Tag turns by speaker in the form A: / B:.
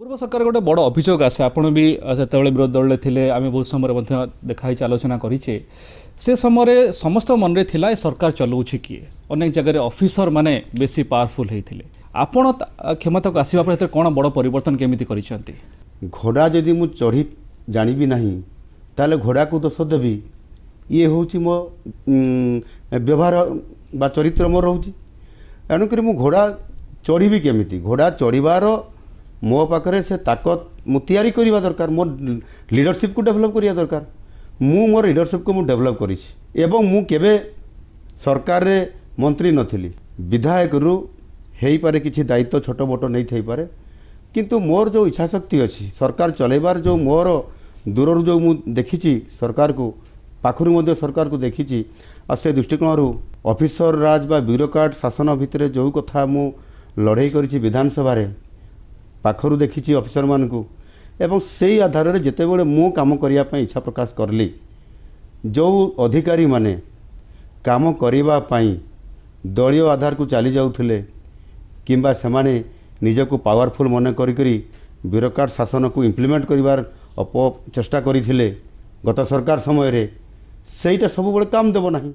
A: पूर्व सरकार गोटे बड़ अभियोग आसे आपण भी जो विरोधी दल थे आम बहुत समय देखाई आलोचना करें से समय समस्त मन में थिला सरकार चलाऊँ किए अनेक जगह ऑफिसर माने बेसी पावरफुल होते आपण क्षमता को आसवा कौन बड़ परिवर्तन केमिति करिसेंती।
B: घोड़ा जदि मु चढ़ी जानिबी नहीं ताले घोड़ा को दोष देवी ये हूँ मो व्यवहार बा चरित्र मोर रोचे एणुक मु घोड़ा चढ़ी केमिति घोड़ा चढ़ार मो पाखे से ताकत मु तैयारी करवा दरकार मो लीडरशिप को डेभलप करवा दरकार मु मोर लीडरशिप को मु डेभलप करी एवं मु केबे सरकार रे मंत्री नथिली विधायक रु हेई पारे किछि दायित्व छोट मोट नहीं थई पारे किंतु मोर जो इच्छा शक्ति अच्छी सरकार चलेबार जो मोर दूर जो मु देखी सरकार को पाखरु मध्य सरकार को देखी आ से दृष्टिकोण ऑफिसर राज बा ब्यूरोक्राट शासन भितर जो कथा मु लड़ाई करी विधानसभा रे पाखरु देखी ऑफिसर मान को एवं से आधार रे जेतेबेले मु काम करिया पई इच्छा प्रकाश करली जो अधिकारी माने काम करिबा पई दलीय आधार को चली जाउथिले किंबा सेमाने निजको पावरफुल मन करी ब्यूरोक्राट शासन को इम्प्लीमेंट करिवार चेष्टा करथिले गत सरकार समय रे सेटा सब बड़े काम देव नहीं।